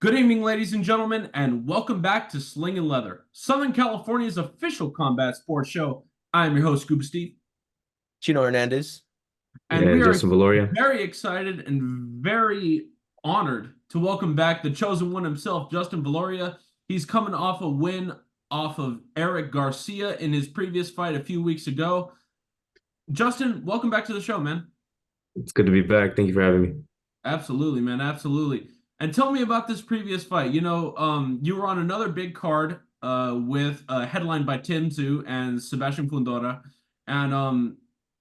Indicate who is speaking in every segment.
Speaker 1: Good evening, ladies and gentlemen, and welcome back to Slingin Leather, Southern California's official combat sports show. I'm your host, Scuba Steve,
Speaker 2: Chino Hernandez.
Speaker 1: and we
Speaker 3: And
Speaker 1: are
Speaker 3: Justin Valoria.
Speaker 1: very excited and very honored to welcome back the chosen one himself, Justin Valoria. He's coming off a win off of Eric Garcia in his previous fight a few weeks ago. Justin, welcome back to the show, man.
Speaker 3: It's good to be back. Thank you for having me.
Speaker 1: Absolutely, man. Absolutely. And tell me about this previous fight. You were on another big card with headlined by Tim Tszyu and Sebastian Fundora. And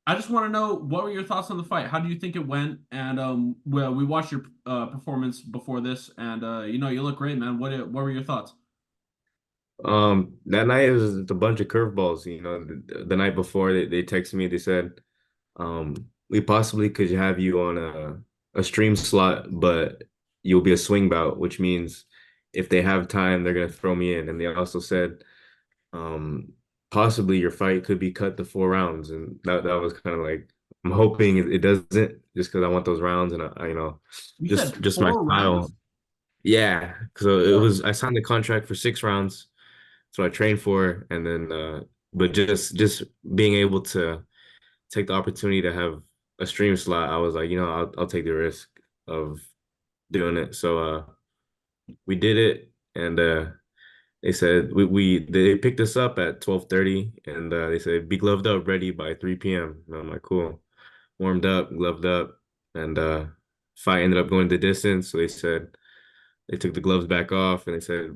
Speaker 1: I just want to know, what were your thoughts on the fight? How do you think it went? And well, we watched your performance before this, and you look great, man. What were your thoughts?
Speaker 3: That night it was a bunch of curveballs. The night before they texted me, they said, we possibly could have you on a stream slot, but you'll be a swing bout, which means if they have time, they're gonna throw me in. And they also said, um, possibly your fight could be cut to 4 rounds, and that was kind of like I'm hoping it doesn't, just because I want those rounds, and
Speaker 1: You said
Speaker 3: just my
Speaker 1: four
Speaker 3: style.
Speaker 1: rounds.
Speaker 3: Yeah, so it was I signed the contract for 6 rounds, so I trained for, and then but just being able to take the opportunity to have a stream slot, I was like, I'll take the risk of doing it. So we did it, and they said they picked us up at 12:30, and they said be gloved up, ready by 3 p.m. And I'm like, cool. Warmed up, gloved up, and fight ended up going the distance. So they said they took the gloves back off, and they said,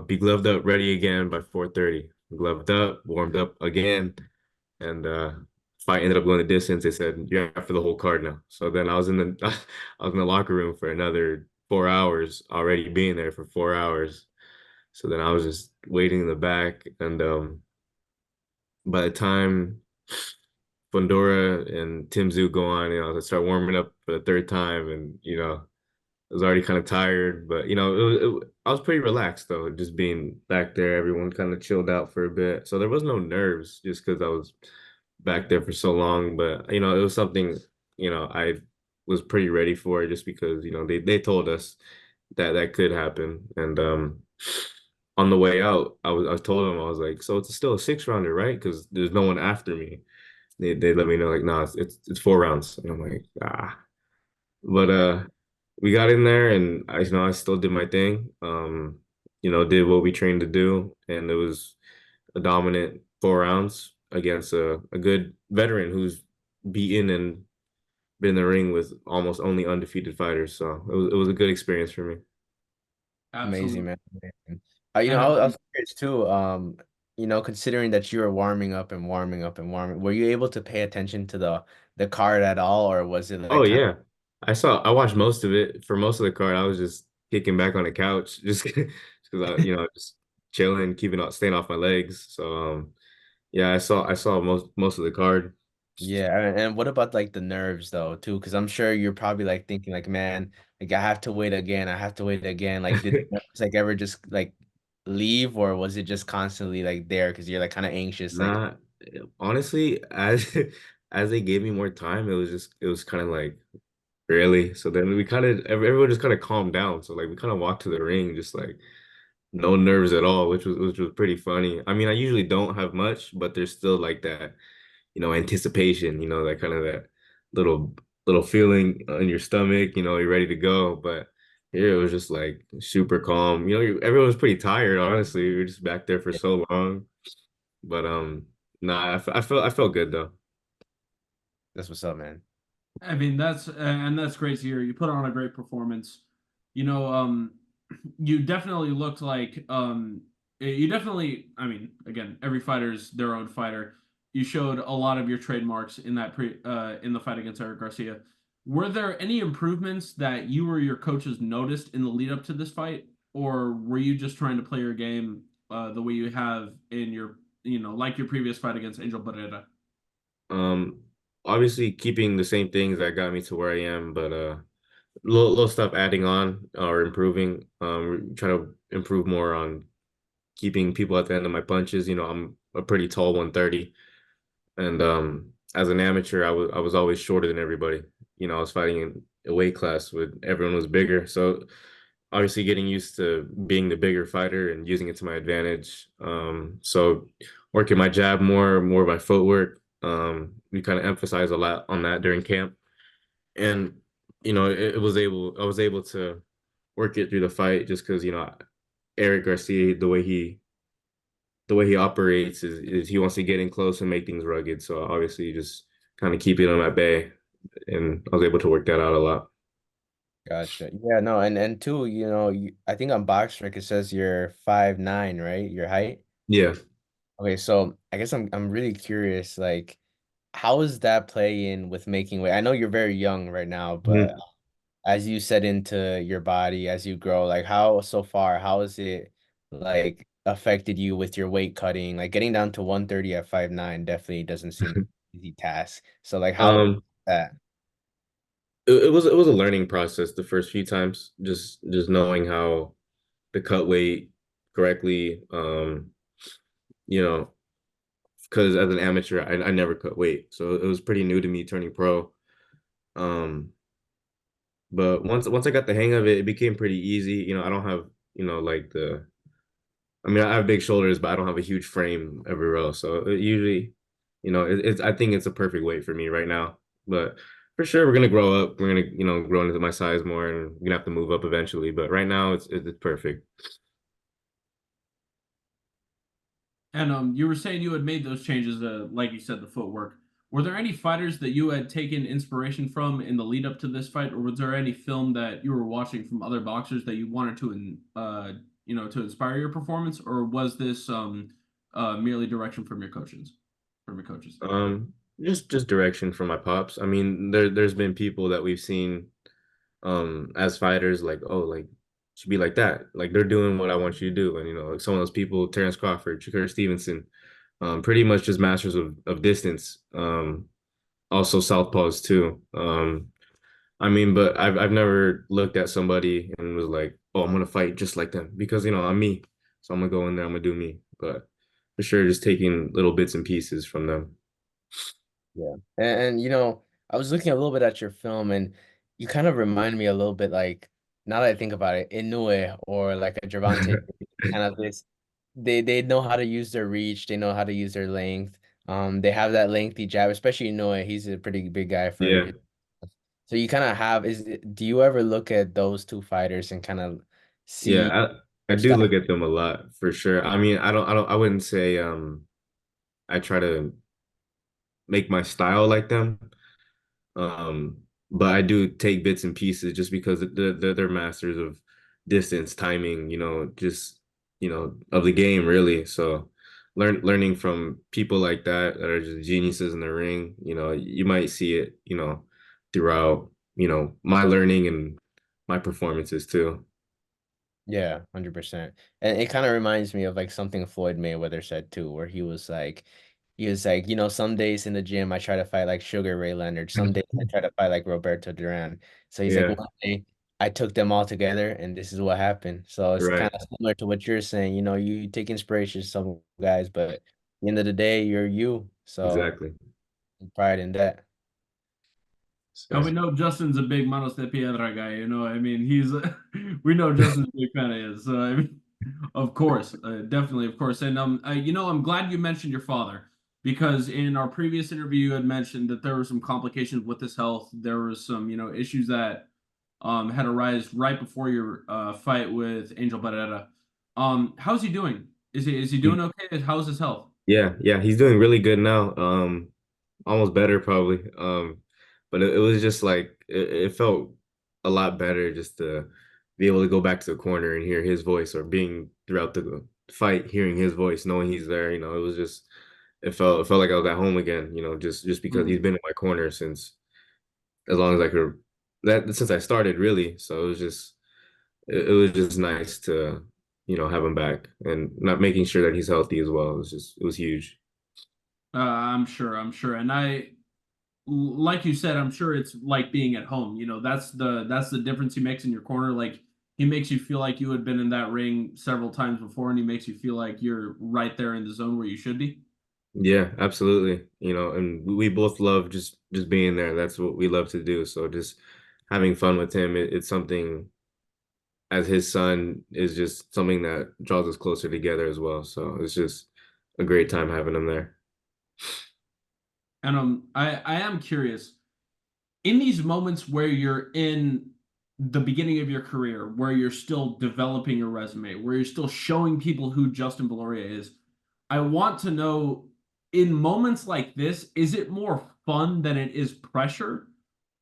Speaker 3: be gloved up, ready again by 4:30. Gloved up, warmed up again, and fight ended up going the distance. They said, you're out for the whole card now. So then I was in the I was in the locker room for another 4 hours, already being there for 4 hours. So then I was just waiting in the back, and by the time Fundora and Tim Tszyu go on, I start warming up for the third time, and I was already kind of tired, but I was pretty relaxed though, just being back there. Everyone kind of chilled out for a bit, so there was no nerves just because I was back there for so long. But it was something I was pretty ready for, just because they told us that that could happen. And on the way out, I told them, I was like, so it's still a 6 rounder, right? Because there's no one after me. They let me know, like, no, it's 4 rounds, and I'm like, ah. But we got in there, and I still did my thing. Did what we trained to do, and it was a dominant 4 rounds against a good veteran who's beaten and been in the ring with almost only undefeated fighters. So it was a good experience for me.
Speaker 2: Amazing,
Speaker 1: Absolutely.
Speaker 2: man. Amazing. I
Speaker 1: And
Speaker 2: was curious too. Considering that you were warming up and warming up and warming, were you able to pay attention to the card at all, or was it
Speaker 3: Oh
Speaker 2: like kind
Speaker 3: yeah, I watched most of it. For most of the card, I was just kicking back on the couch, just because just chilling, staying off my legs. So yeah, I saw most of the card.
Speaker 2: yeah, and what about like the nerves though too? Because I'm sure you're probably like thinking like, man, like I have to wait again. I have to wait again. Like, did the nerves like ever just like leave, or was it just constantly like there because you're like kind of anxious? Like,
Speaker 3: Nah, honestly, as as they gave me more time, it was kind of like really. So then we kind of everyone just kind of calmed down. So like we kind of walked to the ring, just like no nerves at all, which was pretty funny. I mean, I usually don't have much, but there's still like that, anticipation, that kind of that little little feeling in your stomach, you're ready to go. But here it was just like super calm. Everyone was pretty tired, honestly. We were just back there for so long. But nah, I felt good though.
Speaker 2: that's what's up, man.
Speaker 1: I mean, that's great to hear. You put on a great performance. You know, you definitely looked like you definitely. I mean, again, every fighter's their own fighter. You showed a lot of your trademarks in that in the fight against Eric Garcia. Were there any improvements that you or your coaches noticed in the lead up to this fight, or were you just trying to play your game the way you have in your, like your previous fight against Angel Barrera?
Speaker 3: Um, Obviously keeping the same things that got me to where I am, but little stuff adding on or improving. Trying to improve more on keeping people at the end of my punches. I'm a pretty tall 130, and as an amateur, I was always shorter than everybody. I was fighting in a weight class with everyone was bigger, so obviously getting used to being the bigger fighter and using it to my advantage. So working my jab more of my footwork. We kind of emphasize a lot on that during camp, and I was able to work it through the fight just because Eric Garcia, the way he operates is he wants to get in close and make things rugged. So obviously just kind of keeping him at bay, and I was able to work that out a lot.
Speaker 2: Gotcha. Yeah, no, and two, I think on BoxRec it says you're 5'9", right? Your height.
Speaker 3: Yeah.
Speaker 2: Okay, so I guess I'm really curious, like, how does that play in with making weight? I know you're very young right now, but
Speaker 3: Mhm.
Speaker 2: as you set into your body, as you grow, like how so far, how has it like affected you with your weight cutting? Like getting down to 130 at 5'9" definitely doesn't seem like an easy task. So like how
Speaker 3: Um,
Speaker 2: that?
Speaker 3: it was a learning process the first few times, just knowing how to cut weight correctly. You know, because as an amateur, I never cut weight, so it was pretty new to me turning pro. Um, but once I got the hang of it, it became pretty easy. I don't have like I mean, I have big shoulders, but I don't have a huge frame everywhere else. So it usually, it's I think it's a perfect weight for me right now. But for sure, we're gonna grow up. We're gonna grow into my size more, and we're gonna have to move up eventually. But right now, it's perfect.
Speaker 1: And you were saying you had made those changes, like you said, the footwork. Were there any fighters that you had taken inspiration from in the lead up to this fight, or was there any film that you were watching from other boxers that you wanted to, to inspire your performance, or was this merely direction from your coaches? From your coaches.
Speaker 3: Just direction from my pops. I mean, there's been people that we've seen as fighters like, oh, like should be like that, like they're doing what I want you to do. And like some of those people, Terrence Crawford, Shakur Stevenson, pretty much just masters of distance, also southpaws too. I mean, but I've never looked at somebody and was like, oh, I'm gonna fight just like them, because I'm me, so I'm gonna go in there, I'm gonna do me. But for sure, just taking little bits and pieces from them.
Speaker 2: Yeah. And I was looking a little bit at your film and you kind of remind me a little bit like now that I think about it, Inoue or like a Gervonta, kind of this they know how to use their reach, they know how to use their length. They have that lengthy jab, especially Inoue. He's a pretty big guy for
Speaker 3: Yeah.
Speaker 2: his. So you kind of have do you ever look at those two fighters and kind of see
Speaker 3: Yeah, I
Speaker 2: their
Speaker 3: do
Speaker 2: style?
Speaker 3: look at them a lot for sure. I mean, I wouldn't say I try to make my style like them. Um, but I do take bits and pieces just because they're masters of distance, timing, just of the game really. So learning from people like that are just geniuses in the ring, you might see it, throughout, my learning and my performances too.
Speaker 2: Yeah, 100%. And it kind of reminds me of like something Floyd Mayweather said too, where he was like, some days in the gym I try to fight like Sugar Ray Leonard. Some days I try to fight like Roberto Duran. So he's like,
Speaker 3: Yeah,
Speaker 2: one day I took them all together and this is what happened. So it's kind
Speaker 3: right.
Speaker 2: of similar to what you're saying. You take inspiration from some guys, but at the end of the day, you're you. So
Speaker 3: Exactly.
Speaker 2: pride in that.
Speaker 1: And
Speaker 3: So
Speaker 1: we know Justin's a big Manos de Piedra guy. I mean, we know Justin's a big fan of his. So I mean, of course, definitely, of course. And I'm glad you mentioned your father because in our previous interview, you had mentioned that there were some complications with his health. There was some, issues that had arisen right before your fight with Angel Barrera. How's he doing? Is he doing okay? How's his health?
Speaker 3: yeah, he's doing really good now. Almost better probably. But it was just like it felt a lot better just to be able to go back to the corner and hear his voice, or being throughout the fight, hearing his voice, knowing he's there. It was just it felt like I was at home again. Just because he's
Speaker 1: Mhm.
Speaker 3: been in my corner since as long as I could, that since I started really. So it was just nice to have him back, and not making sure that he's healthy as well. It was huge.
Speaker 1: I'm sure, and like you said, I'm sure it's like being at home. That's the difference he makes in your corner. Like he makes you feel like you had been in that ring several times before, and he makes you feel like you're right there in the zone where you should be.
Speaker 3: Yeah, absolutely. And we both love just being there. That's what we love to do. So just having fun with him, it's something as his son is just something that draws us closer together as well. So it's just a great time having him there.
Speaker 1: And I am curious in these moments where you're in the beginning of your career, where you're still developing your resume, where you're still showing people who Justin Valoria is, I want to know in moments like this, is it more fun than it is pressure?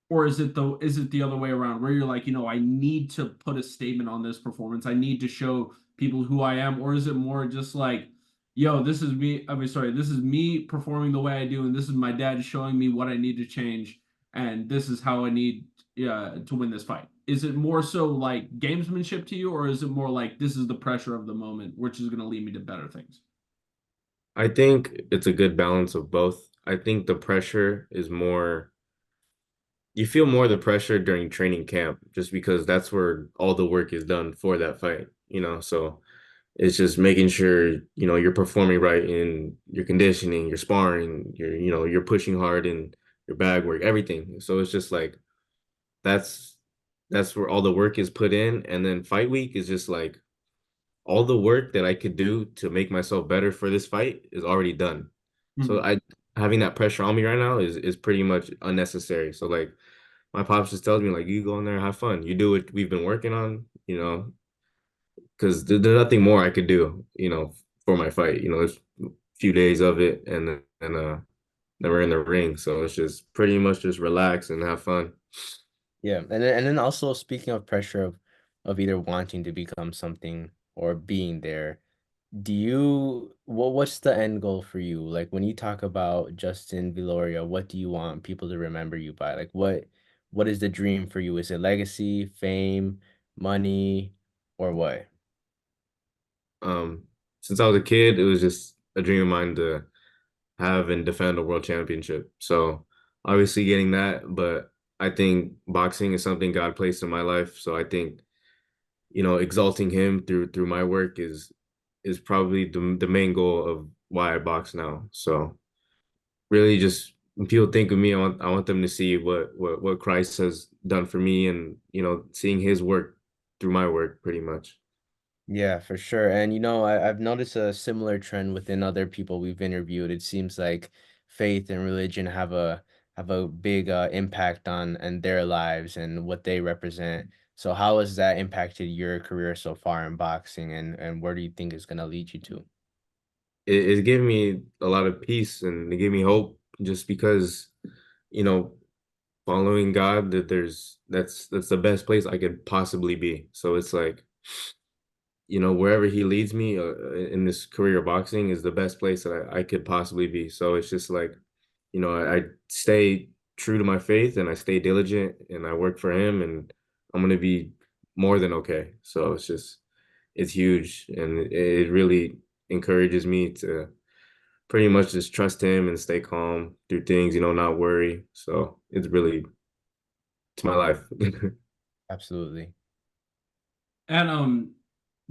Speaker 1: Or is it the other way around where you're like, I need to put a statement on this performance. I need to show people who I am, or is it more just like, yo, this is me. I mean, sorry, this is me performing the way I do, and this is my dad showing me what I need to change, and this is how I need to win this fight. Is it more so like gamesmanship to you, or is it more like this is the pressure of the moment, which is going to lead me to better things?
Speaker 3: I think it's a good balance of both. I think the pressure is more, you feel more the pressure during training camp just because that's where all the work is done for that fight, you know? So it's just making sure, you're performing right in your conditioning, your sparring, you're pushing hard in your bag work, everything. So it's just like that's that's where all the work is put in. And then fight week is just like all the work that I could do to make myself better for this fight is already done. So
Speaker 1: Mhm.
Speaker 3: I having that pressure on me right now is pretty much unnecessary. So like my pops just tells me like you go in there, have fun. You do what we've been working on, because there's nothing more I could do, for my fight. There's a few days of it then we're in the ring. So it's just pretty much just relax and have fun.
Speaker 2: Yeah, and then also speaking of pressure of either wanting to become something or being there, do you what's the end goal for you? Like when you talk about Justin Viloria, what do you want people to remember you by? Like what is the dream for you? Is it legacy, fame, money, or what?
Speaker 3: Um, since I was a kid, it was just a dream of mine to have and defend a world championship. So obviously getting that, but I think boxing is something God placed in my life. So I think, exalting him through my work is probably the main goal of why I box now. So really just when people think of me, I want them to see what Christ has done for me and, seeing his work through my work pretty much.
Speaker 2: Yeah, for sure. And I've noticed a similar trend within other people we've interviewed. It seems like faith and religion have a big impact on and their lives and what they represent. So how has that impacted your career so far in boxing and where do you think it's gonna lead you to?
Speaker 3: It gave me a lot of peace and it gave me hope just because, you know, following God that that's the best place I could possibly be. So it's like, wherever he leads me in this career of boxing is the best place that I could possibly be. So it's just like, I stay true to my faith and I stay diligent and I work for him and I'm gonna be more than okay. So it's huge and it really encourages me to pretty much just trust him and stay calm through things, not worry. So it's my life.
Speaker 2: Absolutely.
Speaker 1: And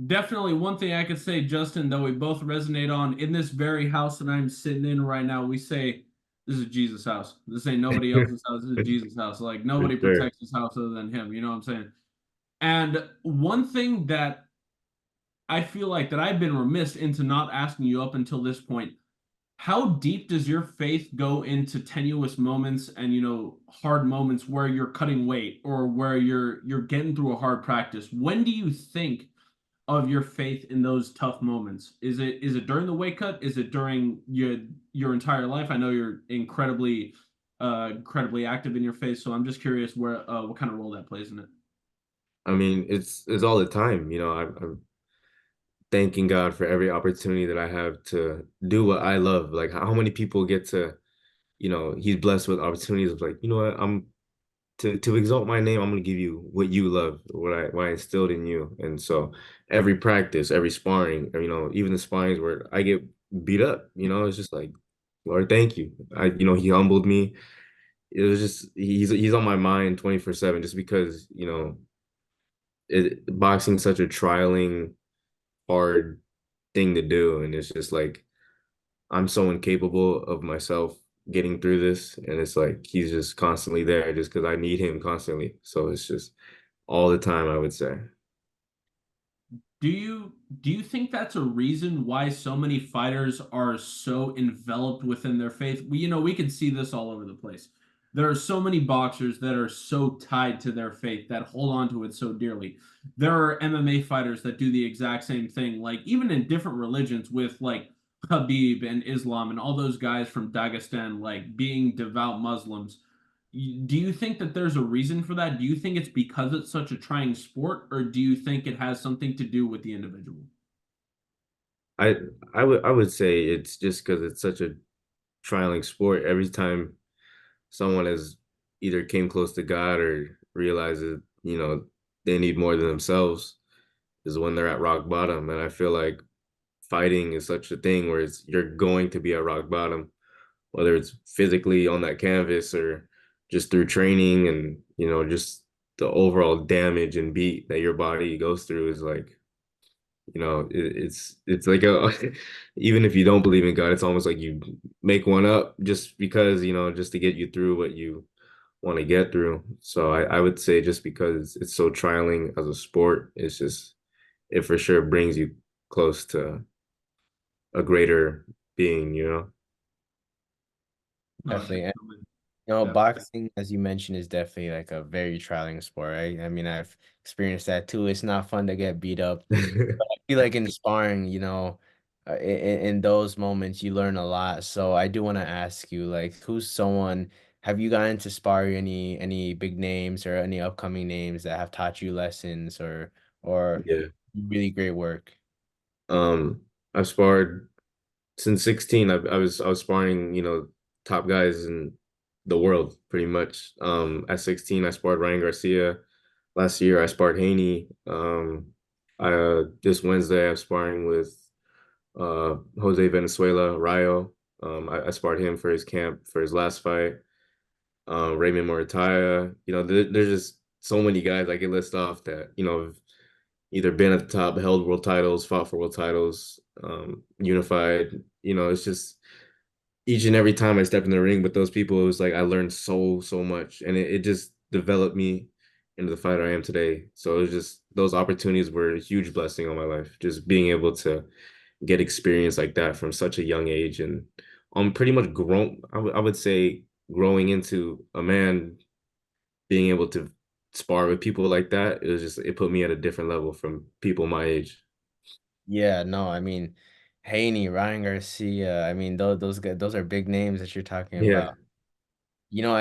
Speaker 1: definitely one thing I could say, Justin, that we both resonate on in this very house that I'm sitting in right now, we say this is Jesus' house. This ain't nobody else's house. This is Jesus' house. Like
Speaker 3: For
Speaker 1: nobody
Speaker 3: sure.
Speaker 1: protects his house other than him. You know what I'm saying? And one thing that I feel like that I've been remiss into not asking you up until this point, how deep does your faith go into tenuous moments and hard moments where you're cutting weight or where you're getting through a hard practice? When do you think of your faith in those tough moments? Is it during the weight cut? Is it during your entire life? I know you're incredibly active in your faith, so I'm just curious where what kind of role that plays in it.
Speaker 3: I mean, it's all the time. I'm thanking God for every opportunity that I have to do what I love. Like how many people get to, he's blessed with opportunities of like, you know what, I'm to exalt my name, I'm gonna give you what you love, what I instilled in you. And so every practice, every sparring, or, even the sparrings where I get beat up, it's just like, Lord, thank you. He humbled me. It was just he's on my mind 24/7 just because, boxing's such a trialing, hard thing to do. And it's just like I'm so incapable of myself getting through this. And it's like he's just constantly there just because I need him constantly. So it's just all the time, I would say.
Speaker 1: Do you think that's a reason why so many fighters are so enveloped within their faith? We can see this all over the place. There are so many boxers that are so tied to their faith that hold on to it so dearly. There are MMA fighters that do the exact same thing, like even in different religions with like Habib and Islam and all those guys from Dagestan, like being devout Muslims. Do you think that there's a reason for that? Do you think it's because it's such a trying sport, or do you think it has something to do with the individual?
Speaker 3: I I would say it's just because it's such a trialing sport. Every time someone has either came close to God or realizes, they need more than themselves is when they're at rock bottom. And I feel like fighting is such a thing where you're going to be at rock bottom, whether it's physically on that canvas or just through training and, just the overall damage and beat that your body goes through is like, it's like a even if you don't believe in God, it's almost like you make one up just because, just to get you through what you want to get through. So I would say just because it's so trialing as a sport, it for sure brings you close to a greater being.
Speaker 1: No,
Speaker 2: Definitely.
Speaker 1: definitely, definitely.
Speaker 2: Boxing, as you mentioned, is definitely like a very trying sport, right? I mean, I've experienced that too. It's not fun to get beat up. I feel like in sparring, in those moments, you learn a lot. So I do want to ask you, like, have you gotten to spar any big names or any upcoming names that have taught you lessons or
Speaker 3: Yeah.
Speaker 2: really great work?
Speaker 3: Um, I've sparred since 16. I was sparring, top guys in the world pretty much. At 16, I sparred Ryan Garcia. Last year, I sparred Haney. This Wednesday, I'm sparring with Jose Venezuela, Rayo. I sparred him for his camp for his last fight. Raymond Morataya. There's just so many guys I could list off that, have either been at the top, held world titles, fought for world titles, unified. It's just each and every time I step in the ring with those people, it was like I learned so much, and it just developed me into the fighter I am today. So it was just those opportunities were a huge blessing on my life. Just being able to get experience like that from such a young age, and I'm pretty much grown. I would say growing into a man, being able to spar with people like that, it put me at a different level from people my age.
Speaker 2: Yeah, no, I mean, Haney, Ryan Garcia. I mean, those guys, those are big names that you're talking
Speaker 3: Yeah.
Speaker 2: about.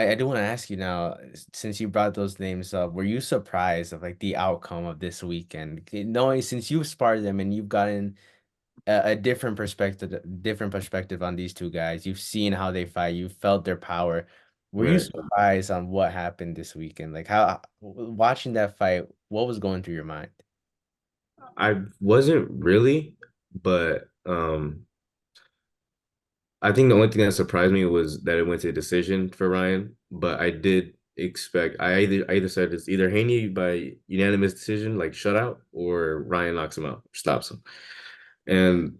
Speaker 2: I do want to ask you now, since you brought those names up, were you surprised of like the outcome of this weekend? Knowing since you've sparred them and you've gotten a different perspective on these two guys, you've seen how they fight, you felt their power. Were you
Speaker 3: Right.
Speaker 2: surprised on what happened this weekend? Like how watching that fight, what was going through your mind?
Speaker 3: I wasn't really, but I think the only thing that surprised me was that it went to a decision for Ryan. But I did expect I either said it's either Haney by unanimous decision, like shutout, or Ryan knocks him out, stops him. And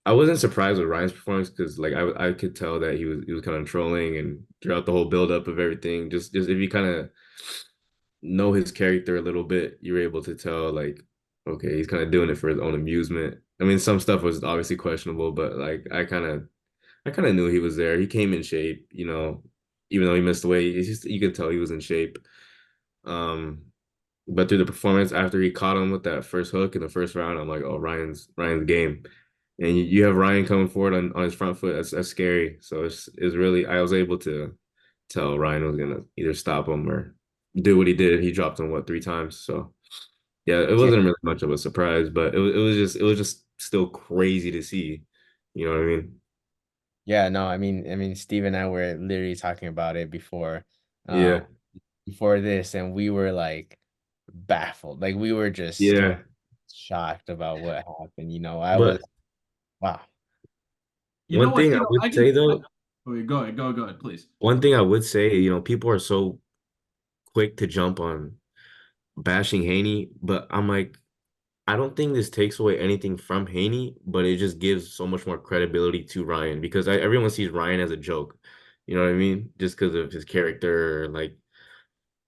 Speaker 3: I wasn't surprised with Ryan's performance because like I could tell that he was kind of trolling and throughout the whole buildup of everything. Just if you kind of know his character a little bit, you're able to tell like, okay, he's kind of doing it for his own amusement. I mean, some stuff was obviously questionable, but like I kind of knew he was there. He came in shape, even though he missed weight. You could tell he was in shape. Um, but through the performance after he caught him with that first hook in the first round, I'm like, oh, Ryan's game. And you have Ryan coming forward on his front foot. That's scary. So it's really I was able to tell Ryan was gonna either stop him or do what he did. He dropped him what 3 times. So yeah, it
Speaker 2: Yeah.
Speaker 3: wasn't really much of a surprise, but it was just still crazy to see. You know what I mean?
Speaker 2: Yeah, no, I mean, Steve and I were literally talking about it
Speaker 3: Yeah.
Speaker 2: um, before this, and we were like baffled. Like we were just
Speaker 3: Yeah.
Speaker 2: shocked about what happened. I was
Speaker 3: But
Speaker 2: wow.
Speaker 1: You know
Speaker 3: one
Speaker 1: what?
Speaker 3: thing I would
Speaker 1: I
Speaker 3: say
Speaker 1: can.
Speaker 3: though,
Speaker 1: Okay, go ahead, go ahead, please.
Speaker 3: one thing I would say, people are so quick to jump on bashing Haney, but I'm like, I don't think this takes away anything from Haney, but it just gives so much more credibility to Ryan because everyone sees Ryan as a joke. You know what I mean? Just because of his character, like,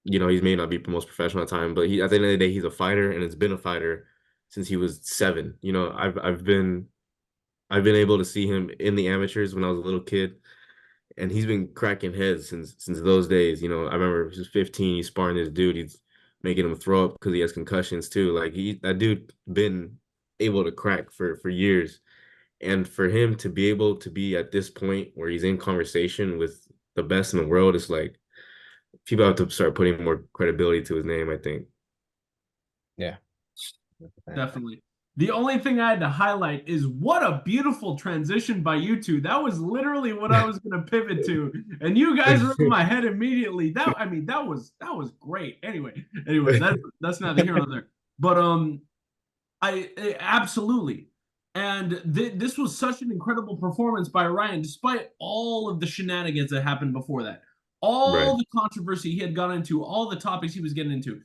Speaker 3: he may not be the most professional at time, but at the end of the day, he's a fighter and has been a fighter since he was 7. You know, I've been able to see him in the amateurs when I was a little kid, and he's been cracking heads since those days. You know, I remember he was 15, he's sparring this dude, he's making him throw up because he has concussions too. Like that dude been able to crack for years. And for him to be able to be at this point where he's in conversation with the best in the world, it's like people have to start putting more credibility to his name, I think.
Speaker 2: Yeah.
Speaker 1: Definitely. The only thing I had to highlight is what a beautiful transition by you two. That was literally what I was going to pivot to, and you guys were in my head immediately. That was great. Anyway, that's neither here nor there. But absolutely. And this was such an incredible performance by Ryan, despite all of the shenanigans that happened before that,
Speaker 3: Right.
Speaker 1: all the controversy he had got into, all the topics he was getting into.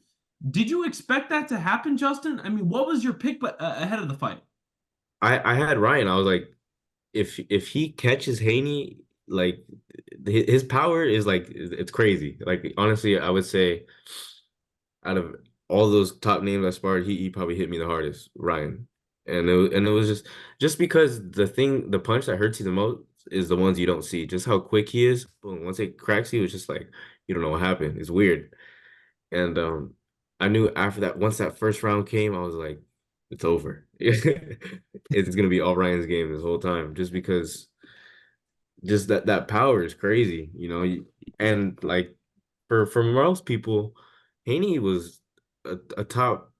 Speaker 1: Did you expect that to happen, Justin? I mean, what was your pick ahead of the fight?
Speaker 3: I had Ryan. I was like, if he catches Haney, like his power is like it's crazy. Like honestly, I would say out of all those top names I sparred, he probably hit me the hardest, Ryan. And it was just because the punch that hurts you the most is the ones you don't see. Just how quick he is. Boom, once it cracks you, it's just like you don't know what happened. It's weird. And I knew after that, once that first round came, I was like, it's over. It's gonna be all Ryan's game this whole time, just because just that power is crazy, you know. And like for most people, Haney was a top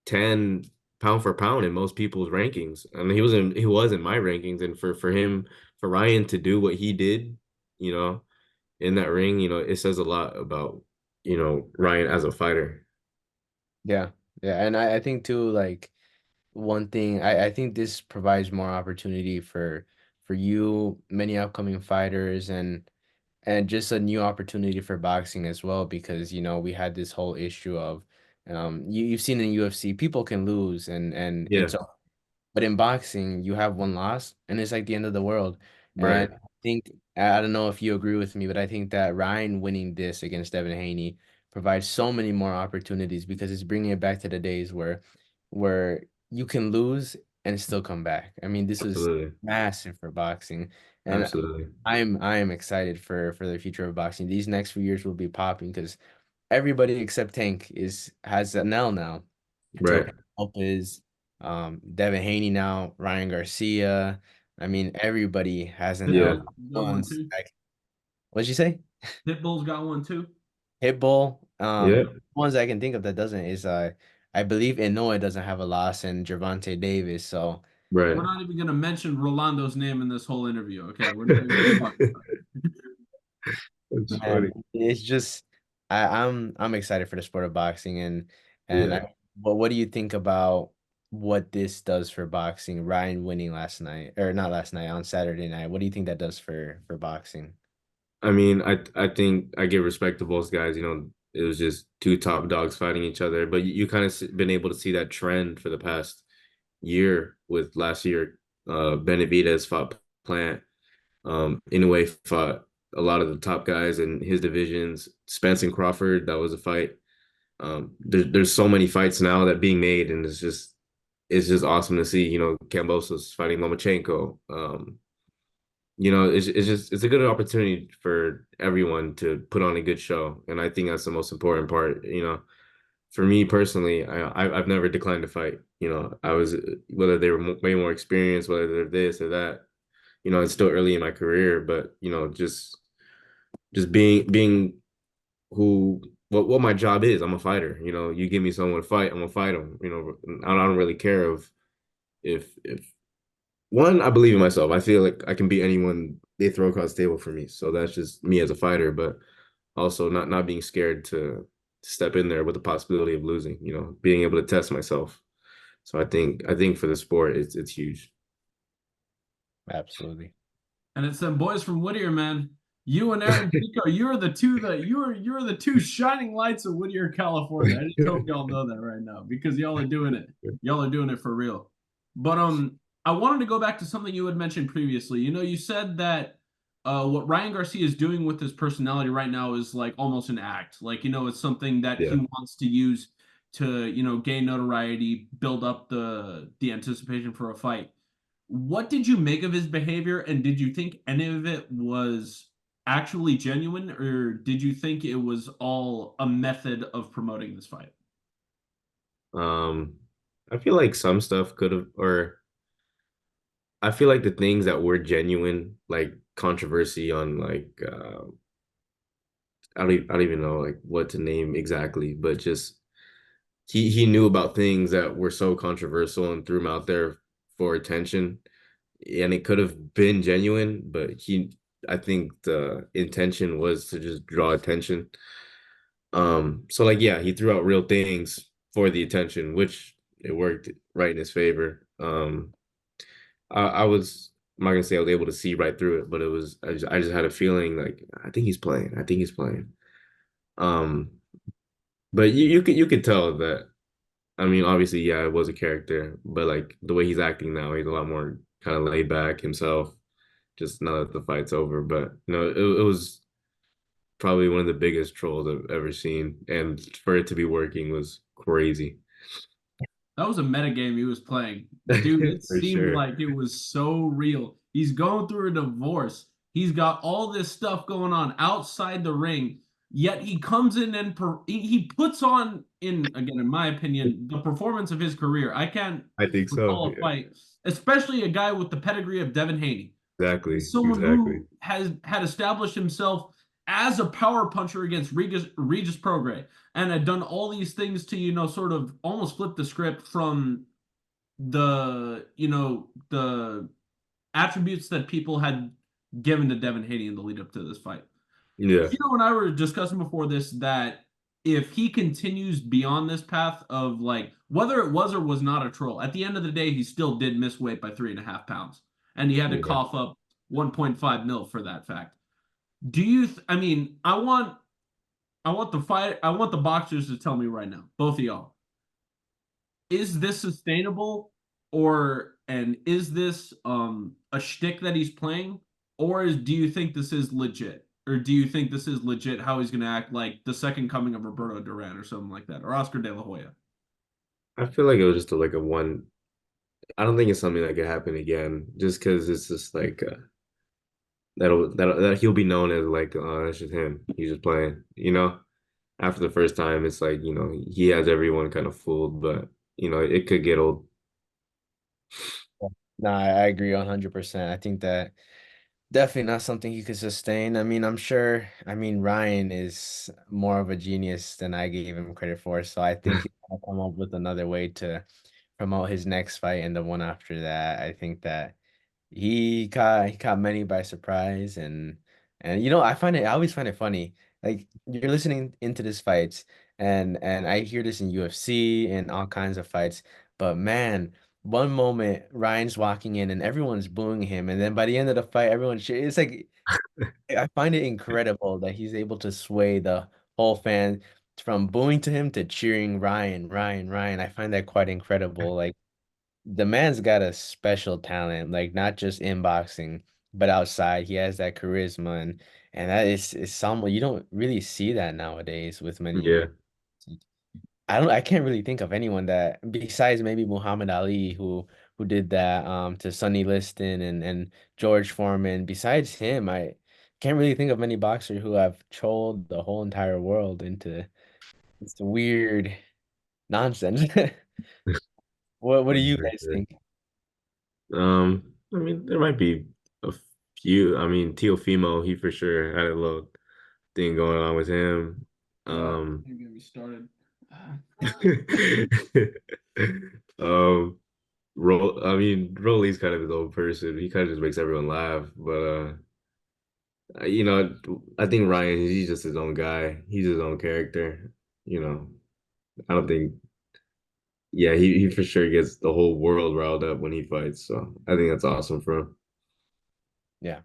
Speaker 3: 10 pound for pound in most people's rankings. I mean, he was in my rankings, and for Ryan to do what he did, you know, in that ring, you know, it says a lot about, Ryan as a fighter.
Speaker 2: Yeah. Yeah. And I think too, like one thing I think this provides more opportunity for you, many upcoming fighters, and just a new opportunity for boxing as well, because we had this whole issue of you've seen in UFC people can lose, and
Speaker 3: Yeah,
Speaker 2: but in boxing, you have one loss, and it's like the end of the world. And
Speaker 3: right.
Speaker 2: I think, I don't know if you agree with me, but I think that Ryan winning this against Devin Haney provides so many more opportunities, because it's bringing it back to the days where you can lose and still come back. I mean, this was
Speaker 3: Absolutely.
Speaker 2: massive for boxing, and
Speaker 3: Absolutely.
Speaker 2: I am excited for the future of boxing. These next few years will be popping, because everybody except Tank has an L now. Until
Speaker 3: Right.
Speaker 2: Lopez, Devin Haney now, Ryan Garcia. I mean, everybody has an L.
Speaker 3: Yeah.
Speaker 1: Pitbull got one
Speaker 2: Ones
Speaker 1: too.
Speaker 2: like, what'd you say?
Speaker 1: Pitbull's got one too.
Speaker 2: Pitbull.
Speaker 3: Yeah.
Speaker 2: Ones I can think of that doesn't is I believe Inoue doesn't have a loss, and Gervonta Davis. So
Speaker 1: We're
Speaker 3: Right.
Speaker 1: not even gonna mention Rolando's name in this whole interview. Okay, we're not even gonna talk about it.
Speaker 3: That's
Speaker 2: man,
Speaker 3: funny.
Speaker 2: it's just I'm excited for the sport of boxing, and
Speaker 3: Yeah.
Speaker 2: but what do you think about what this does for boxing? Ryan winning last night, or not last night, on Saturday night. What do you think that does for boxing?
Speaker 3: I mean, I think I give respect to both guys. You know, it was just two top dogs fighting each other, but you kind of been able to see that trend for the past year with last year. Benavidez fought Plant. Inoue fought a lot of the top guys in his divisions. Spence and Crawford, that was a fight. There's so many fights now that being made, and it's just awesome to see. You know, Kambosos fighting Lomachenko. It's a good opportunity for everyone to put on a good show, and I think that's the most important part. You know, for me personally, I've never declined to fight. You know, I was whether they were way more experienced, whether they're this or that. You know, it's still early in my career, but just being who what my job is. I'm a fighter. You know, you give me someone to fight, I'm gonna fight them. You know, I don't really care of if one, I believe in myself. I feel like I can beat anyone they throw across the table for me. So that's just me as a fighter, but also not being scared to step in there with the possibility of losing, you know, being able to test myself. So I think for the sport it's huge.
Speaker 2: Absolutely.
Speaker 1: And it's them boys from Whittier, man. You and Aaron Pico, you're the two shining lights of Whittier, California. I just hope y'all know that right now because y'all are doing it. Y'all are doing it for real. But I wanted to go back to something you had mentioned previously. You said that what Ryan Garcia is doing with his personality right now is like almost an act. Like, it's something that he
Speaker 3: Yeah.
Speaker 1: wants to use to, gain notoriety, build up the anticipation for a fight. What did you make of his behavior, and did you think any of it was actually genuine, or did you think it was all a method of promoting this fight?
Speaker 3: Um, I feel like some stuff could have, or I feel like the things that were genuine, like controversy on I don't even know like what to name exactly, but just he knew about things that were so controversial and threw them out there for attention, and it could have been genuine, but I think the intention was to just draw attention. So like yeah, he threw out real things for the attention, which it worked right in his favor. I'm not gonna say I was able to see right through it, but I just had a feeling like I think he's playing. I think he's playing. Um, but you could tell that. I mean, obviously, yeah, it was a character, but like the way he's acting now, he's a lot more kind of laid back himself. Just now that the fight's over, but it was probably one of the biggest trolls I've ever seen, and for it to be working was crazy.
Speaker 1: That was a meta game he was playing. Dude, it
Speaker 3: For
Speaker 1: seemed
Speaker 3: sure.
Speaker 1: like it was so real. He's going through a divorce. He's got all this stuff going on outside the ring, yet he comes in and he puts on, again, in my opinion, the performance of his career. I can't
Speaker 3: I think so.
Speaker 1: recall a
Speaker 3: Yeah.
Speaker 1: fight, especially a guy with the pedigree of Devin Haney.
Speaker 3: Exactly.
Speaker 1: Someone
Speaker 3: Exactly.
Speaker 1: who has had established himself as a power puncher against Regis Prograis and had done all these things to, sort of almost flip the script from the attributes that people had given to Devin Haney in the lead up to this fight.
Speaker 3: Yeah.
Speaker 1: Gino and I were discussing before this that if he continues beyond this path of like whether it was or was not a troll, at the end of the day, he still did miss weight by 3.5 pounds, and he had to
Speaker 3: Yeah.
Speaker 1: cough up 1.5 mil for that fact. Do you? I mean, I want the boxers to tell me right now, both of y'all, is this sustainable, and is this a shtick that he's playing, or do you think this is legit? Or do you think this is legit how he's gonna act like the second coming of Roberto Duran or something like that, or Oscar De La Hoya?
Speaker 3: I feel like it was just like a one. I don't think it's something that could happen again, just because it's just like that he'll be known as like that's just him. He's just playing, After the first time, it's like he has everyone kind of fooled, but it could get old.
Speaker 2: No, I agree 100%. I think that definitely not something you could sustain. I mean, I'm sure, I mean, Ryan is more of a genius than I gave him credit for. So I think he's gonna come up with another way to promote his next fight and the one after that. I think that he caught many by surprise, and I always find it funny. Like you're listening into these fights, and I hear this in UFC and all kinds of fights, but man, one moment Ryan's walking in and everyone's booing him, and then by the end of the fight, everyone's cheering. It's like I find it incredible that he's able to sway the whole fan from booing to him to cheering Ryan, Ryan, Ryan. I find that quite incredible. Like the man's got a special talent, like not just in boxing, but outside. He has that charisma, and that is someone you don't really see that nowadays with many.
Speaker 3: Yeah,
Speaker 2: I can't really think of anyone that besides maybe Muhammad Ali who did that to Sonny Liston and George Foreman. Besides him, I can't really think of many boxers who have trolled the whole entire world into this weird nonsense. What do you
Speaker 3: for
Speaker 2: guys
Speaker 3: sure.
Speaker 2: think?
Speaker 3: I mean, there might be a few. I mean, Teofimo, he for sure had a little thing going on with him.
Speaker 1: Oh,
Speaker 3: Um,
Speaker 1: you're gonna be started.
Speaker 3: um, I mean, Rolly's kind of his own person. He kind of just makes everyone laugh. But I think Ryan, he's just his own guy. He's his own character. You know, I don't think. Yeah, he for sure gets the whole world riled up when he fights. So I think that's awesome for him.
Speaker 2: Yeah.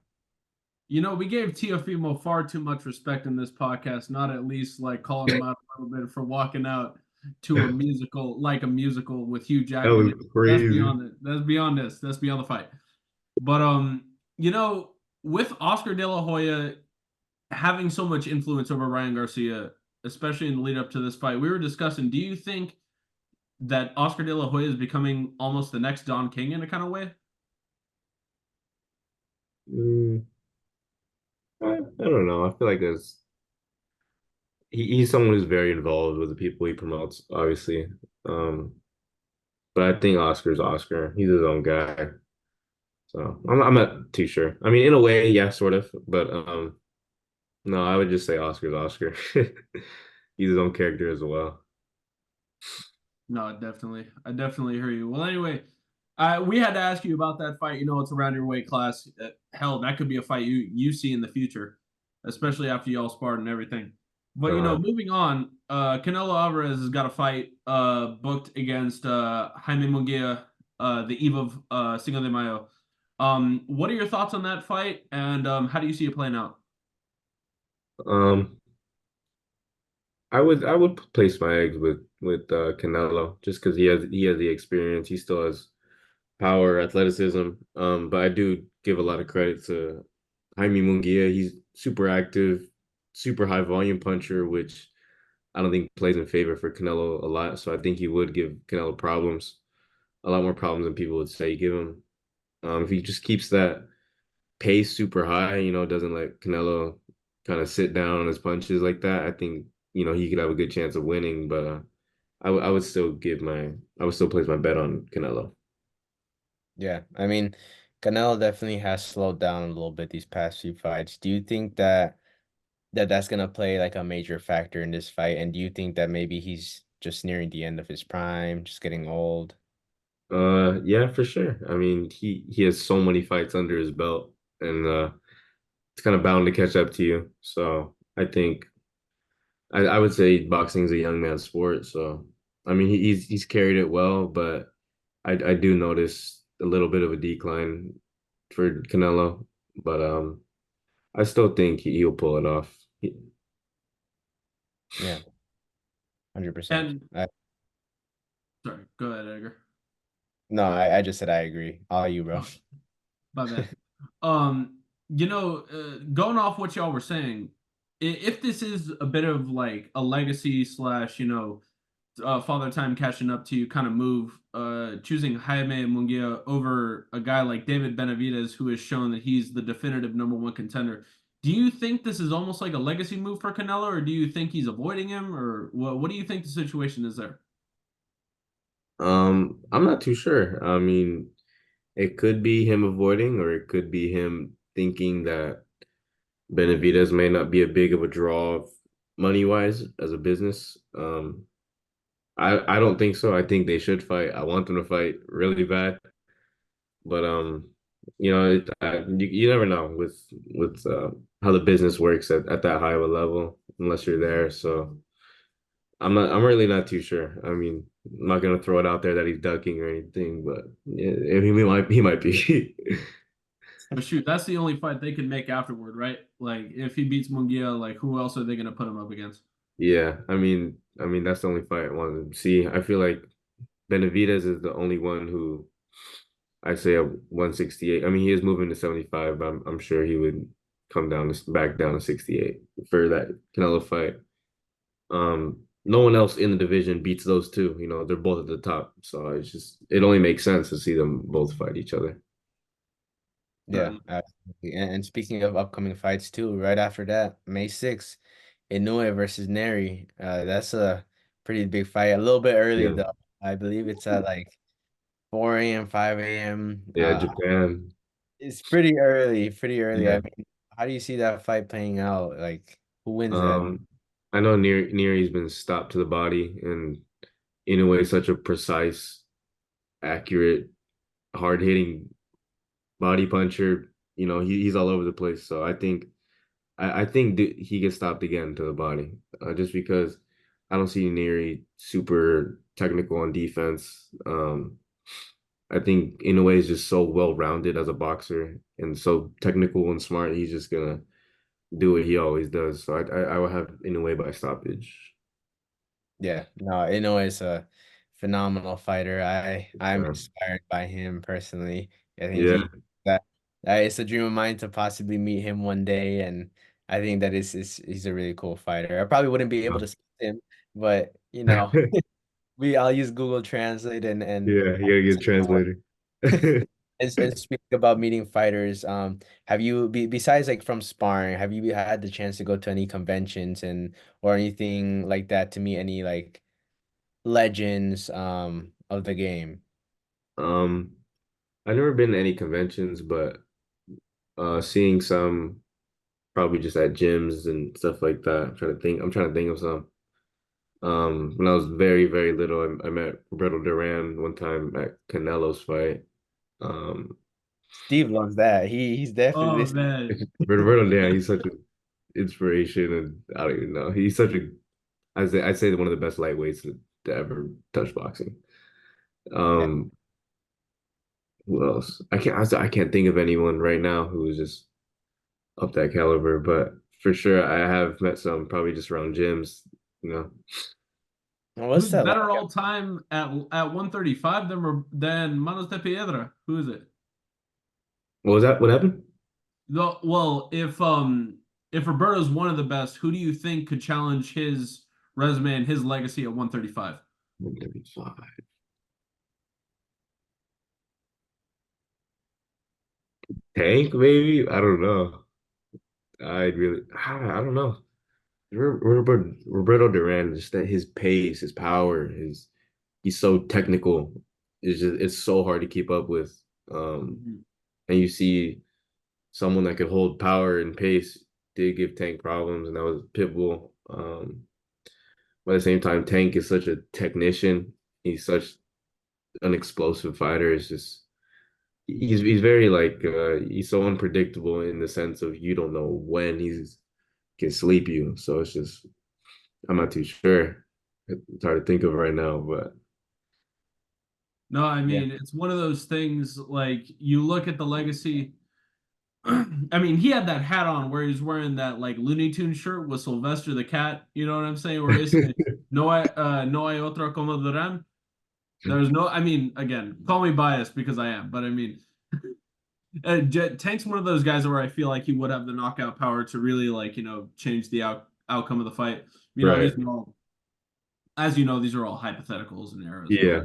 Speaker 1: We gave Teofimo far too much respect in this podcast, not at least like calling him out a little bit for walking out to a musical with Hugh
Speaker 3: That
Speaker 1: Jackman.
Speaker 3: was
Speaker 1: That's
Speaker 3: crazy.
Speaker 1: beyond it. That's beyond this. That's beyond the fight. But with Oscar De La Hoya having so much influence over Ryan Garcia, especially in the lead up to this fight. We were discussing, do you think that Oscar De La Hoya is becoming almost the next Don King in a kind of way?
Speaker 3: Mm, I don't know. I feel like he's someone who's very involved with the people he promotes, obviously. Um, but I think Oscar's Oscar. He's his own guy. So I'm not too sure. I mean, in a way, yeah, sort of. But no, I would just say Oscar's Oscar. He's his own character as well.
Speaker 1: No, definitely. I definitely hear you. Well, anyway, we had to ask you about that fight. You know, it's around your weight class. Hell, that could be a fight you see in the future, especially after y'all sparred and everything. But you know,
Speaker 3: Uh,
Speaker 1: moving on, Canelo Alvarez has got a fight booked against Jaime Munguia the eve of Cinco de Mayo. What are your thoughts on that fight, and how do you see it playing out?
Speaker 3: um, I would place my eggs with Canelo just because he has the experience. He still has power, athleticism. But I do give a lot of credit to Jaime Munguia. He's super active, super high volume puncher, which I don't think plays in favor for Canelo a lot. So I think he would give Canelo problems, a lot more problems than people would say he give him. If he just keeps that pace super high, doesn't let Canelo kind of sit down on his punches like that, I think, he could have a good chance of winning. But I would still I would still place my bet on Canelo.
Speaker 2: Yeah, I mean, Canelo definitely has slowed down a little bit these past few fights. Do you think that's gonna play like a major factor in this fight? And do you think that maybe he's just nearing the end of his prime, just getting old?
Speaker 3: Yeah, for sure. I mean, he has so many fights under his belt, and it's kind of bound to catch up to you. So I think I would say boxing is a young man's sport. So I mean, he's carried it well, but I do notice a little bit of a decline for Canelo. But I still think he'll pull it off.
Speaker 2: Yeah, 100%.
Speaker 1: And sorry, go ahead, Edgar.
Speaker 2: No, I just said I agree. All you, bro.
Speaker 1: Oh, my bad. Going off what y'all were saying, if this is a bit of like a legacy slash, father time catching up to you kind of move, choosing Jaime Munguia over a guy like David Benavidez, who has shown that he's the definitive number one contender. Do you think this is almost like a legacy move for Canelo, or do you think he's avoiding him, or what do you think the situation is there?
Speaker 3: I'm not too sure. I mean, it could be him avoiding, or it could be him thinking that Benavidez may not be a big of a draw money wise as a business. I don't think so. I think they should fight. I want them to fight really bad, but you never know with how the business works at that high of a level unless you're there. So I'm really not too sure. I mean, I'm not gonna throw it out there that he's ducking or anything, but yeah, he might be.
Speaker 1: But shoot, that's the only fight they can make afterward, right? Like if he beats Munguia, like who else are they gonna put him up against?
Speaker 3: Yeah, I mean that's the only fight I want to see. I feel like Benavidez is the only one who I say a 168. I mean, he is moving to 75, but I'm sure he would come down back down to 68 for that Canelo fight. No one else in the division beats those two. They're both at the top, so it only makes sense to see them both fight each other.
Speaker 2: Yeah,
Speaker 1: Certainly.
Speaker 2: absolutely. And speaking of upcoming fights too, right after that, May 6th, Inoue versus Neri. That's a pretty big fight. A little bit early
Speaker 3: Yeah,
Speaker 2: though. I believe it's at like 4 a.m., 5 a.m.
Speaker 3: yeah, Japan.
Speaker 2: It's pretty early, pretty early. I
Speaker 3: Yeah.
Speaker 2: mean, how do you see that fight playing out? Like, who wins that?
Speaker 3: I know Neri's been stopped to the body, and in a way, such a precise, accurate, hard hitting body puncher. He's all over the place. So I think he gets stopped again to the body, just because I don't see Neri super technical on defense. I think in a way he's just so well rounded as a boxer and so technical and smart. He's just gonna do what he always does. So I will have in a way by stoppage.
Speaker 2: Yeah, no, Inoue is a phenomenal fighter. I'm
Speaker 3: Yeah.
Speaker 2: inspired by him personally. I think
Speaker 3: Yeah.
Speaker 2: that it's a dream of mine to possibly meet him one day, and I think that is he's a really cool fighter. I probably wouldn't be able
Speaker 3: Uh,
Speaker 2: to see him, but we I'll use Google Translate and
Speaker 3: Yeah, you gotta get a translator.
Speaker 2: and speaking about meeting fighters, have you besides like from sparring, have you had the chance to go to any conventions and or anything like that to meet any like legends of the game?
Speaker 3: Um, I've never been to any conventions, but seeing some probably just at gyms and stuff like that. I'm trying to think of some. When I was very, very little, I met Roberto Duran one time at Canelo's fight. Um,
Speaker 2: Steve loves that. He's definitely
Speaker 1: Oh
Speaker 2: this.
Speaker 1: man.
Speaker 3: Roberto Duran, he's such an inspiration, and I don't even know. He's such a, I'd say one of the best lightweights to ever touch boxing. Um, who else? I can't think of anyone right now who is just up that caliber, but for sure I have met some probably just around gyms, you know.
Speaker 2: What's
Speaker 1: Who's
Speaker 2: that like?
Speaker 1: better all time at 135 than Manos de Piedra? Who is it?
Speaker 3: What was that? What happened?
Speaker 1: Well, if Roberto's one of the best, who do you think could challenge his resume and his legacy at 135?
Speaker 3: 135. Tank, maybe? I don't know. I don't know. Roberto Duran, just that his pace, his power, he's so technical. It's so hard to keep up with. Um,
Speaker 1: Mhm.
Speaker 3: and you see someone that could hold power and pace did give Tank problems, and that was Pitbull. But at the same time, Tank is such a technician. He's such an explosive fighter. It's just he's very like he's so unpredictable in the sense of you don't know when he's can sleep you. So it's just I'm not too sure. It's hard to think of right now, but
Speaker 1: No, I
Speaker 2: Yeah.
Speaker 1: mean, it's one of those things like you look at the legacy. I mean, he had that hat on where he's wearing that like Looney Tunes shirt with Sylvester the cat. You know what I'm saying? Where it's no hay otro como Duran. There's no. I mean, again, call me biased because I am, but I mean, Tank's one of those guys where I feel like he would have the knockout power to really like change the outcome of the fight.
Speaker 3: right.
Speaker 1: These are all, as you know, these are all hypotheticals and errors, but
Speaker 3: Yeah.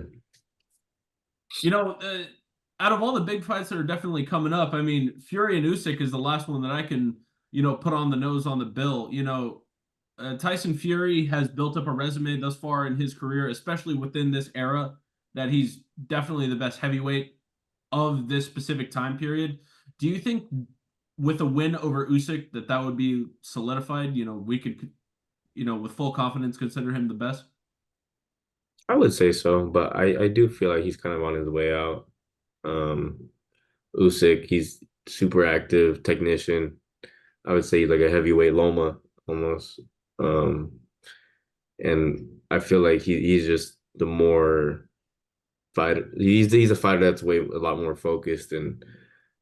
Speaker 1: you know, out of all the big fights that are definitely coming up, I mean, Fury and Usyk is the last one that I can, put on the nose on the bill. Tyson Fury has built up a resume thus far in his career, especially within this era, that he's definitely the best heavyweight of this specific time period. Do you think with a win over Usyk that would be solidified? We could, with full confidence consider him the best.
Speaker 3: I would say so, but I do feel like he's kind of on his way out. Um, Usyk, he's super active technician. I would say he's like a heavyweight Loma almost. Um, and I feel like he's just the more fighter. He's a fighter that's way a lot more focused, and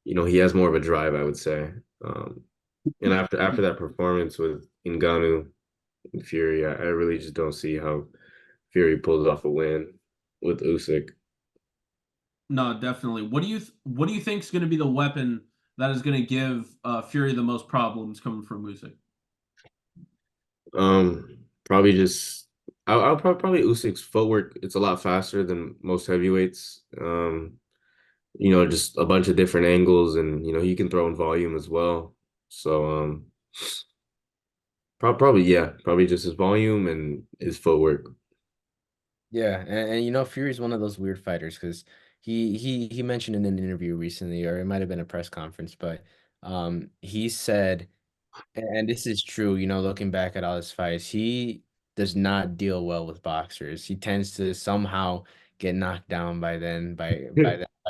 Speaker 3: he has more of a drive, I would say. Um, and after that performance with Ngannou and Fury, I really just don't see how Fury pulls off a win with Usyk.
Speaker 1: No, definitely. What do you think is going to be the weapon that is going to give Fury the most problems coming from Usyk?
Speaker 3: Probably just I'll probably Usyk's footwork. It's a lot faster than most heavyweights. Just a bunch of different angles, and he can throw in volume as well. So probably yeah, probably just his volume and his footwork.
Speaker 2: Yeah, and Fury's one of those weird fighters because he mentioned in an interview recently, or it might have been a press conference, but he said, and this is true, looking back at all his fights, he does not deal well with boxers. He tends to somehow get knocked down by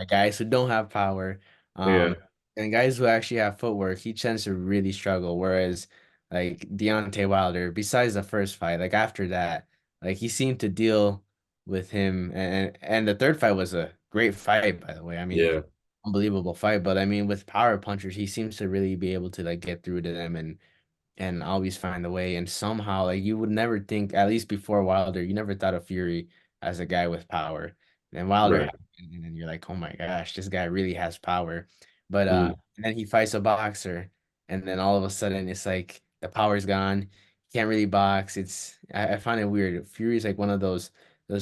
Speaker 2: guys who don't have power.
Speaker 3: Yeah,
Speaker 2: And guys who actually have footwork, he tends to really struggle. Whereas like Deontay Wilder, besides the first fight, like after that, like he seemed to deal with him, and the third fight was a great fight, by the way. I mean,
Speaker 3: yeah,
Speaker 2: unbelievable fight. But I mean, with power punchers, he seems to really be able to like get through to them and always find a way. And somehow, like you would never think, at least before Wilder, you never thought of Fury as a guy with power. And Wilder
Speaker 3: right.
Speaker 2: happened, and then you're like, oh my gosh, this guy really has power. But
Speaker 3: Mm,
Speaker 2: and then he fights a boxer, and then all of a sudden it's like the power's gone. Can't really box. I find it weird. Fury's like one of those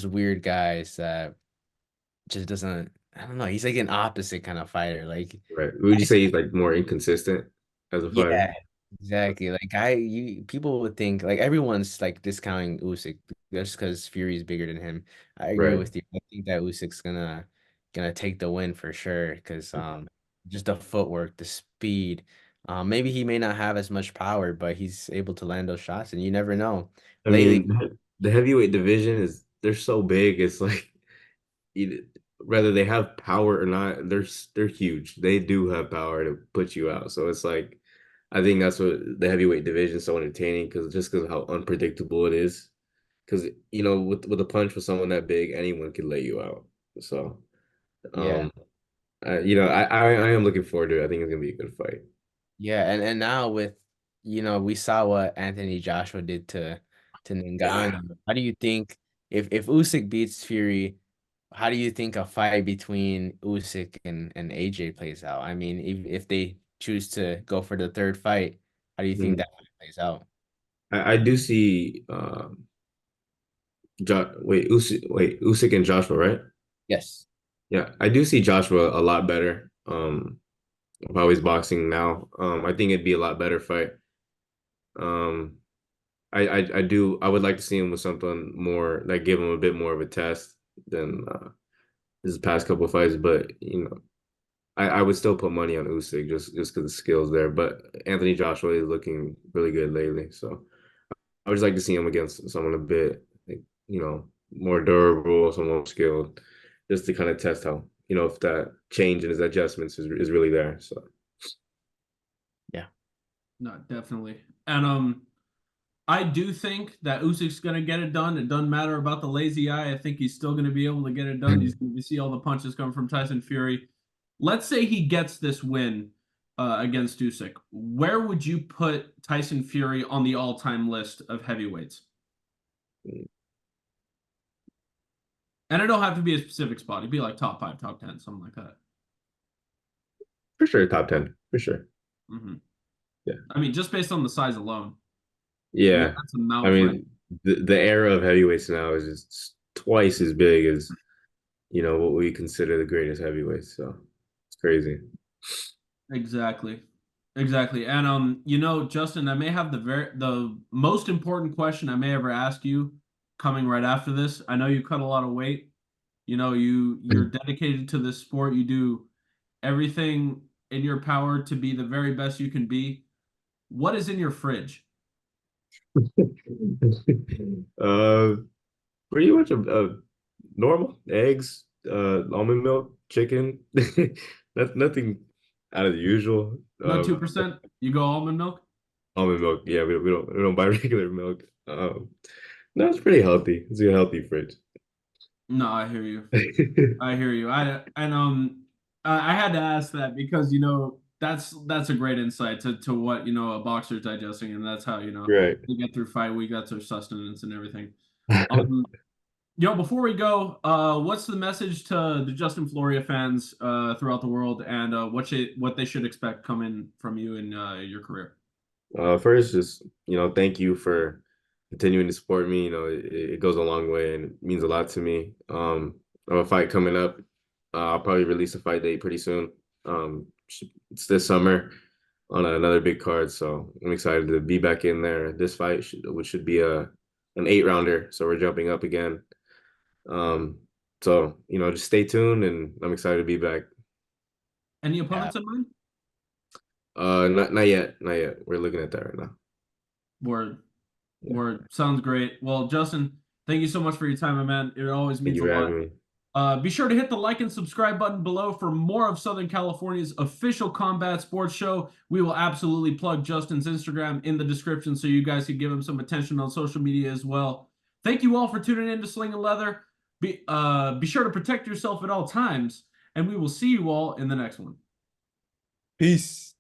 Speaker 2: weird guys that just doesn't. I don't know. He's like an opposite kind of fighter. Like
Speaker 3: Right. Would you say he's like more inconsistent as a fighter?
Speaker 2: yeah, exactly. Like people would think like everyone's like discounting Usyk just because Fury is bigger than him. I agree
Speaker 3: Right.
Speaker 2: with you. I think that Usyk's gonna take the win for sure because just the footwork, the speed. Maybe he may not have as much power, but he's able to land those shots, and you never know.
Speaker 3: I
Speaker 2: Lately,
Speaker 3: mean, the heavyweight division is they're so big. It's like either, whether they have power or not, they're huge. They do have power to put you out. So it's like I think that's what the heavyweight division is so entertaining because of how unpredictable it is. Because with a punch with someone that big, anyone can lay you out. So
Speaker 2: yeah.
Speaker 3: um, I am looking forward to it. I think it's gonna be a good fight.
Speaker 2: Yeah, and now with we saw what Anthony Joshua did to
Speaker 3: Yeah.
Speaker 2: Ngannou. How do you think if Usyk beats Fury, how do you think a fight between Usyk and AJ plays out? I mean, if they choose to go for the third fight, how do you think
Speaker 3: Mhm.
Speaker 2: that fight plays out?
Speaker 3: I do see Usyk and Joshua, right?
Speaker 2: Yes.
Speaker 3: Yeah, I do see Joshua a lot better. If I was boxing now, I think it'd be a lot better fight. Um, I would like to see him with something more like give him a bit more of a test than his past couple of fights. But I would still put money on Usyk just because the skills there. But Anthony Joshua is looking really good lately, so I would just like to see him against someone a bit like, more durable, someone more skilled, just to kind of test how if that change in his adjustments is really there. So
Speaker 2: Yeah.
Speaker 1: No, definitely. And I do think that Usyk's gonna get it done. It doesn't matter about the lazy eye. I think he's still gonna be able to get it done. He's gonna see all the punches come from Tyson Fury. Let's say he gets this win against Usyk. Where would you put Tyson Fury on the all-time list of heavyweights? And it don't have to be a specific spot. It'd be like top five, top 10, something like that.
Speaker 3: for sure, top 10 for sure.
Speaker 1: hmm
Speaker 3: Yeah,
Speaker 1: I mean, just based on the size alone,
Speaker 3: yeah.
Speaker 1: that's a
Speaker 3: I
Speaker 1: mount for him.
Speaker 3: mean, the era of heavyweights now is just twice as big as what we consider the greatest heavyweights. So it's crazy.
Speaker 1: Exactly. Exactly. And Justin, I may have the most important question I may ever ask you coming right after this. I know you cut a lot of weight. You're dedicated to this sport. You do everything in your power to be the very best you can be. What is in your fridge?
Speaker 3: uh, Pretty much a normal eggs, almond milk, chicken. That's nothing out of the usual.
Speaker 1: No 2%? You go almond milk?
Speaker 3: Almond milk. Yeah, we don't buy regular milk. No, it's pretty healthy. It's a healthy fridge.
Speaker 1: No, I hear you. I hear you. I had to ask that because that's a great insight to what a boxer's digesting, and that's how
Speaker 3: Right.
Speaker 1: they get through fight week. That's their sustenance and everything. Um, before we go, what's the message to the Justin Floria fans throughout the world, and what they should expect coming from you in your career?
Speaker 3: First, just thank you for continuing to support me. It goes a long way and it means a lot to me. I have a fight coming up. I'll probably release a fight date pretty soon. It's this summer on another big card, so I'm excited to be back in there. This fight, which should be an 8 rounder, so we're jumping up again. Um, so just stay tuned, and I'm excited to be back.
Speaker 1: Any
Speaker 2: Yeah.
Speaker 1: opponents in mind?
Speaker 3: Not yet, not yet. We're looking at that right now.
Speaker 1: Word,
Speaker 3: Yeah.
Speaker 1: word. Sounds great. Well, Justin, thank you so much for your time, my man. It always
Speaker 3: Thank
Speaker 1: means
Speaker 3: you
Speaker 1: a
Speaker 3: for
Speaker 1: lot.
Speaker 3: having me.
Speaker 1: Be sure to hit the like and subscribe button below for more of Southern California's official combat sports show. We will absolutely plug Justin's Instagram in the description so you guys can give him some attention on social media as well. Thank you all for tuning in to Slingin Leather. Be sure to protect yourself at all times, and we will see you all in the next one.
Speaker 2: Peace.